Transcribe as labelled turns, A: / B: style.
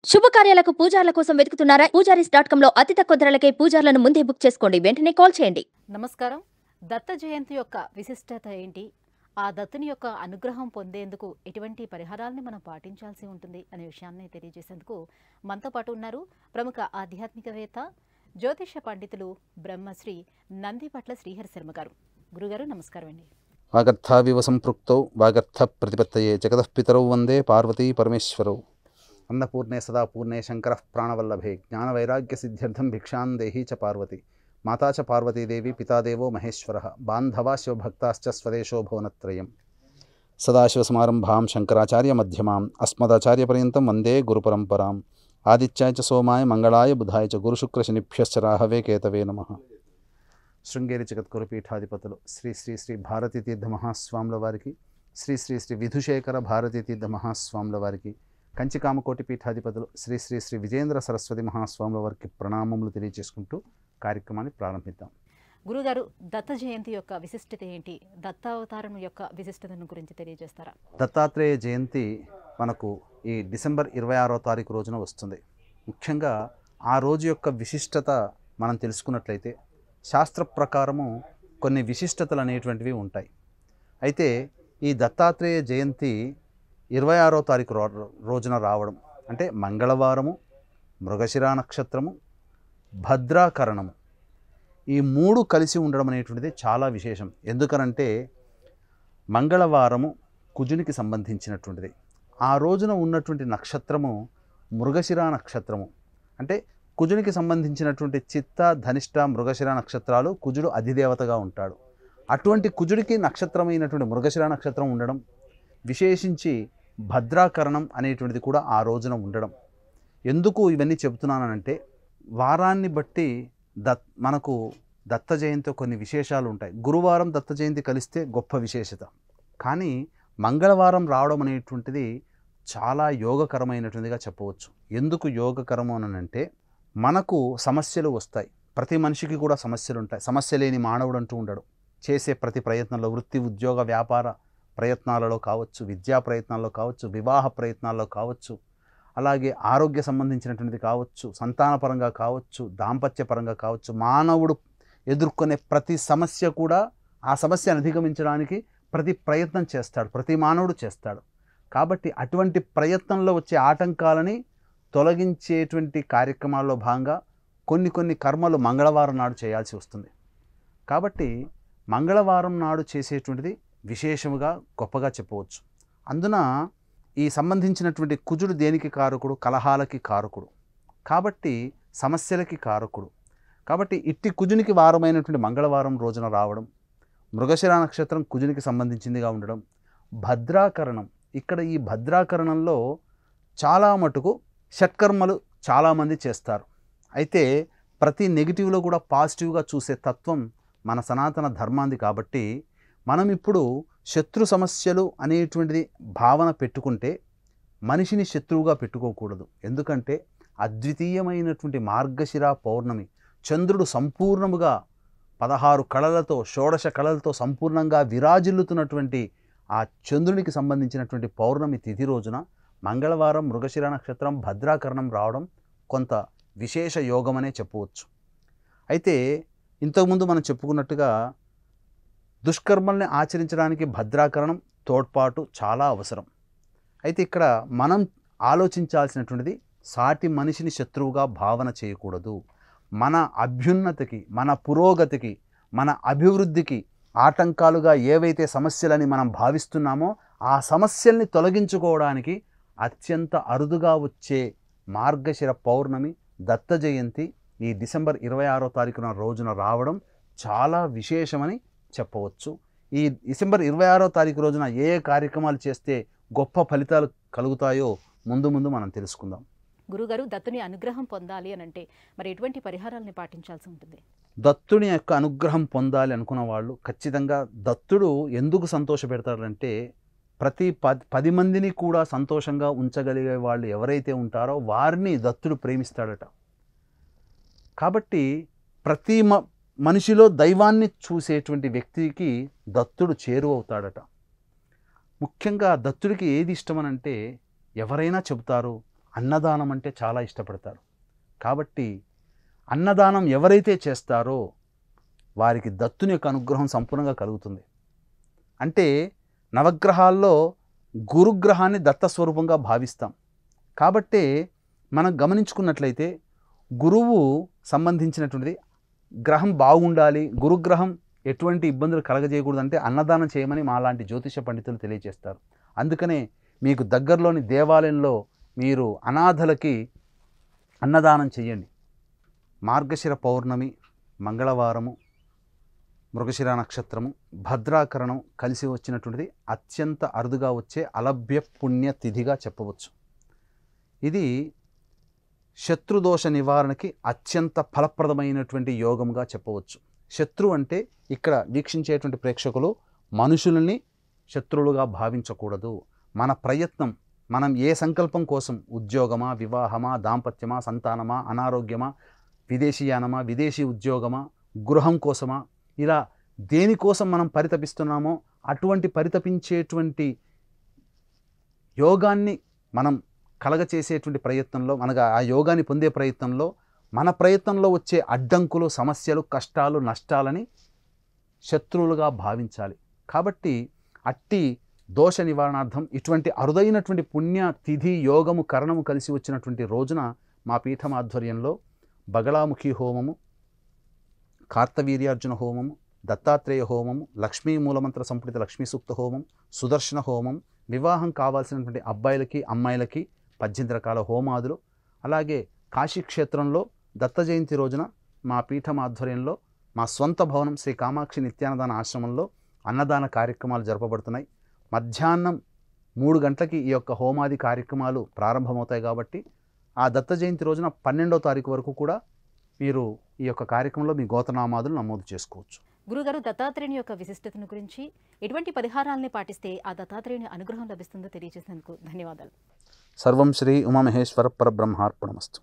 A: శుభకార్యాలకు పూజార్ల కోసం వెతుకుతున్నారా? పూజారీస్.com లో అతి తక్కువ ధరలకే పూజార్లను ముందే బుక్ చేసుకోండి. వెంటనే కాల్ చేయండి.
B: నమస్కారం. దత్త జయంతి యొక్క విశిష్టత ఏంటి? ఆ దత్తుని యొక్క అనుగ్రహం పొందేందుకు ఎటువంటి పరిహారాలను మనం పాటించాల్సి ఉంటుంది అనే విషయాన్ని తెలియజేసేందుకు మనతో పాటు ఉన్నారు ప్రముఖ ఆధ్యాత్మికవేత్త, జ్యోతిష పండితులు బ్రహ్మశ్రీ నందిపట్ల శ్రీహరి శర్మ గారు. గురుగారు నమస్కారం అండి.
C: వాగర్థావివ సంపృక్తౌ వాగర్థ ప్రతిపత్తయే జగతః పితరౌ వందే పార్వతీ పరమేశ్వరౌ. అన్నపూర్ణే సదా పూర్ణే శంకరః ప్రాణవల్లభే జ్ఞానవైరాగ్య సిద్ధ్యర్థం భిక్షాం దేహీ చ పార్వతి. మాతా చ పార్వతీదేవి పితాదేవో మహేశ్వరః బాంధవా శివభక్తాశ్చ స్వదేశో భువనత్రయం. సదాశివసమారంభాం శంకరాచార్య మధ్యమాం అస్మదాచార్యపర్యంతం వందే గురుపరంపరాం. ఆదిత్యాయ చ సోమాయ మంగళాయ బుధాయ చ గురుశుక్రశనిభ్యశ్చ రాహవే కేతవే నమః. శృంగేరి జగద్గురు పీఠాధిపతులు శ్రీ శ్రీ శ్రీ భారతీ తీర్థ మహాస్వాముల వారికి, శ్రీ శ్రీ శ్రీ విధుశేఖర భారతీ తీర్థ మహాస్వాముల వారికి, కంచికామకోటి పీఠాధిపతులు శ్రీ శ్రీ శ్రీ విజేంద్ర సరస్వతి మహాస్వాముల వారికి ప్రణామములు తెలియజేసుకుంటూ కార్యక్రమాన్ని ప్రారంభిద్దాం.
B: గురుగారు, దత్త జయంతి యొక్క విశిష్టత ఏంటి? దత్తావతారం యొక్క విశిష్టతను గురించి తెలియజేస్తారా?
C: దత్తాత్రేయ జయంతి మనకు ఈ డిసెంబర్ 26వ తారీఖు రోజున వస్తుంది. ముఖ్యంగా ఆ రోజు యొక్క విశిష్టత మనం తెలుసుకున్నట్లయితే శాస్త్ర ప్రకారము కొన్ని విశిష్టతలు అనేటువంటివి ఉంటాయి. అయితే ఈ దత్తాత్రేయ జయంతి 26వ తారీఖు రోజున రావడం అంటే మంగళవారము, మృగశిరా నక్షత్రము, భద్రాకరణము, ఈ మూడు కలిసి ఉండడం అనేటువంటిది చాలా విశేషం. ఎందుకనంటే మంగళవారము కుజునికి సంబంధించినటువంటిది. ఆ రోజున ఉన్నటువంటి నక్షత్రము మృగశిరా నక్షత్రము. అంటే కుజునికి సంబంధించినటువంటి చిత్త, ధనిష్ట, మృగశిర నక్షత్రాలు కుజుడు అధిదేవతగా ఉంటాడు. అటువంటి కుజుడికి నక్షత్రమైనటువంటి మృగశిర నక్షత్రం ఉండడం, విశేషించి భద్రాకరణం అనేటువంటిది కూడా ఆ రోజున ఉండడం. ఎందుకు ఇవన్నీ చెబుతున్నానంటే వారాన్ని బట్టి మనకు దత్త జయంతి కొన్ని విశేషాలు ఉంటాయి. గురువారం దత్త జయంతి కలిస్తే గొప్ప విశేషత. కానీ మంగళవారం రావడం అనేటువంటిది చాలా యోగకరమైనటువంటిదిగా చెప్పవచ్చు. ఎందుకు యోగకరము అనంటే మనకు సమస్యలు వస్తాయి. ప్రతి మనిషికి కూడా సమస్యలు ఉంటాయి. సమస్య లేని మానవుడు అంటూ ఉండడు. చేసే ప్రతి ప్రయత్నంలో, వృత్తి, ఉద్యోగ, వ్యాపార ప్రయత్నాలలో కావచ్చు, విద్యా ప్రయత్నాల్లో కావచ్చు, వివాహ ప్రయత్నాల్లో కావచ్చు, అలాగే ఆరోగ్య సంబంధించినటువంటిది కావచ్చు, సంతానపరంగా కావచ్చు, దాంపత్యపరంగా కావచ్చు, మానవుడు ఎదుర్కొనే ప్రతి సమస్య కూడా ఆ సమస్యను అధిగమించడానికి ప్రతి ప్రయత్నం చేస్తాడు, ప్రతి మానవుడు చేస్తాడు. కాబట్టి అటువంటి ప్రయత్నంలో వచ్చే ఆటంకాలని తొలగించేటువంటి కార్యక్రమాల్లో భాగంగా కొన్ని కర్మలు మంగళవారం నాడు చేయాల్సి వస్తుంది. కాబట్టి మంగళవారం నాడు చేసేటువంటిది విశేషముగా గొప్పగా చెప్పవచ్చు. అందున ఈ సంబంధించినటువంటి కుజుడు దేనికి కారకుడు? కలహాలకి కారకుడు. కాబట్టి సమస్యలకి కారకుడు. కాబట్టి ఇట్టి కుజునికి వారమైనటువంటి మంగళవారం రోజున రావడం, మృగశిరా నక్షత్రం కుజునికి సంబంధించిందిగా ఉండడం, భద్రాకరణం. ఇక్కడ ఈ భద్రాకరణంలో చాలా మటుకు షట్కర్మలు చాలామంది చేస్తారు. అయితే ప్రతి నెగిటివ్లో కూడా పాజిటివ్గా చూసే తత్వం మన సనాతన ధర్మాంది. కాబట్టి మనం ఇప్పుడు శత్రు సమస్యలు అనేటువంటిది భావన పెట్టుకుంటే మనిషిని శత్రువుగా పెట్టుకోకూడదు. ఎందుకంటే అద్వితీయమైనటువంటి మార్గశిర పౌర్ణమి, చంద్రుడు సంపూర్ణముగా 16 కళలతో, 16 కళలతో సంపూర్ణంగా విరాజిల్లుతున్నటువంటి ఆ చంద్రునికి సంబంధించినటువంటి పౌర్ణమి తిథి రోజున మంగళవారం మృగశిర నక్షత్రం భద్రాకరణం రావడం కొంత విశేష యోగమనే చెప్పవచ్చు. అయితే ఇంతకుముందు మనం చెప్పుకున్నట్టుగా దుష్కర్మల్ని ఆచరించడానికి భద్రాకరణం తోడ్పాటు చాలా అవసరం. అయితే ఇక్కడ మనం ఆలోచించాల్సినటువంటిది సాటి మనిషిని శత్రువుగా భావన చేయకూడదు. మన అభ్యున్నతికి, మన పురోగతికి, మన అభివృద్ధికి ఆటంకాలుగా ఏవైతే సమస్యలని మనం భావిస్తున్నామో ఆ సమస్యల్ని తొలగించుకోవడానికి అత్యంత అరుదుగా వచ్చే మార్గశిర పౌర్ణమి దత్త జయంతి ఈ డిసెంబర్ 26వ తారీఖున రోజున రావడం చాలా విశేషమని చెప్పవచ్చు. ఈ డిసెంబర్ 26వ తారీఖు రోజున ఏ కార్యక్రమాలు చేస్తే గొప్ప ఫలితాలు కలుగుతాయో ముందు మనం తెలుసుకుందాం.
B: గురుగారు, దత్తుని అనుగ్రహం పొందాలి అనంటే మరి ఎటువంటి పరిహారాలని పాటించాల్సి ఉంటుంది?
C: దత్తుని యొక్క అనుగ్రహం పొందాలి అనుకున్న వాళ్ళు ఖచ్చితంగా దత్తుడు ఎందుకు సంతోషపెడతాడంటే ప్రతి 10 మందిని కూడా సంతోషంగా ఉంచగలిగే వాళ్ళు ఎవరైతే ఉంటారో వారిని దత్తుడు ప్రేమిస్తాడట. కాబట్టి ప్రతి మనిషిలో దైవాన్ని చూసేటువంటి వ్యక్తికి దత్తుడు చేరువవుతాడట. ముఖ్యంగా దత్తుడికి ఏది ఇష్టమనంటే ఎవరైనా చెబుతారు అన్నదానం అంటే చాలా ఇష్టపడతారు. కాబట్టి అన్నదానం ఎవరైతే చేస్తారో వారికి దత్తుని యొక్క అనుగ్రహం సంపూర్ణంగా కలుగుతుంది. అంటే నవగ్రహాల్లో గురుగ్రహాన్ని దత్తస్వరూపంగా భావిస్తాం. కాబట్టే మనం గమనించుకున్నట్లయితే గురువు సంబంధించినటువంటిది గ్రహం బాగుండాలి, గురుగ్రహం ఎటువంటి ఇబ్బందులు కలగజేయకూడదంటే అన్నదానం చేయమని మాలాంటి జ్యోతిష పండితులు తెలియజేస్తారు. అందుకనే మీకు దగ్గరలోని దేవాలయంలో మీరు అనాథలకి అన్నదానం చేయండి. మార్గశిర పౌర్ణమి, మంగళవారము, మృగశిర నక్షత్రము, భద్రాకరణం కలిసి వచ్చినటువంటిది అత్యంత అరుదుగా వచ్చే అలభ్య పుణ్య తిథిగా చెప్పవచ్చు. ఇది శత్రుదోష నివారణకి అత్యంత ఫలప్రదమైనటువంటి యోగంగా చెప్పవచ్చు. శత్రు అంటే ఇక్కడ వీక్షించేటువంటి ప్రేక్షకులు మనుషులని శత్రువులుగా భావించకూడదు. మన ప్రయత్నం, మనం ఏ సంకల్పం కోసం, ఉద్యోగమా, వివాహమా, దాంపత్యమా, సంతానమా, అనారోగ్యమా, విదేశీయానమా, విదేశీ ఉద్యోగమా, గృహం కోసమా, ఇలా దేనికోసం మనం పరితపిస్తున్నామో అటువంటి పరితపించేటువంటి యోగాన్ని మనం కలగచేసేటువంటి ప్రయత్నంలో, మనగా ఆ యోగాన్ని పొందే ప్రయత్నంలో మన ప్రయత్నంలో వచ్చే అడ్డంకులు, సమస్యలు, కష్టాలు, నష్టాలని శత్రువులుగా భావించాలి. కాబట్టి అట్టి దోష నివారణార్థం ఇటువంటి అరుదైనటువంటి పుణ్య తిథి, యోగము, కరణము కలిసి వచ్చినటువంటి రోజున మా పీఠం ఆధ్వర్యంలో బగళాముఖి హోమము, కార్తవీర్యార్జున హోమము, దత్తాత్రేయ హోమము, లక్ష్మీ మూలమంత్ర సంపుటిత లక్ష్మీ సూక్త హోమం, సుదర్శన హోమం, వివాహం కావాల్సినటువంటి అబ్బాయిలకి అమ్మాయిలకి 18 రకాల హోమాదులు, అలాగే కాశీక్షేత్రంలో దత్త జయంతి రోజున మా పీఠం ఆధ్వర్యంలో మా స్వంత భవనం శ్రీ కామాక్షి నిత్యాన్నదాన ఆశ్రమంలో అన్నదాన కార్యక్రమాలు జరపబడుతున్నాయి. మధ్యాహ్నం 3 గంటలకి ఈ యొక్క హోమాది కార్యక్రమాలు ప్రారంభమవుతాయి. కాబట్టి ఆ దత్త జయంతి రోజున 12వ తారీఖు వరకు కూడా మీరు ఈ యొక్క కార్యక్రమంలో మీ గోత్రనామాదులు నమోదు చేసుకోవచ్చు.
B: గురుగారు, దత్తాత్రేయుని యొక్క విశిష్టతను గురించి, ఎటువంటి పరిహారాలని పాటిస్తే ఆ దత్తాత్రేయుని అనుగ్రహం లభిస్తుందో తెలియజేసినందుకు ధన్యవాదాలు.
C: సర్వం శ్రీ ఉమామహేశ్వర పరబ్రహ్మార్పణమస్తు.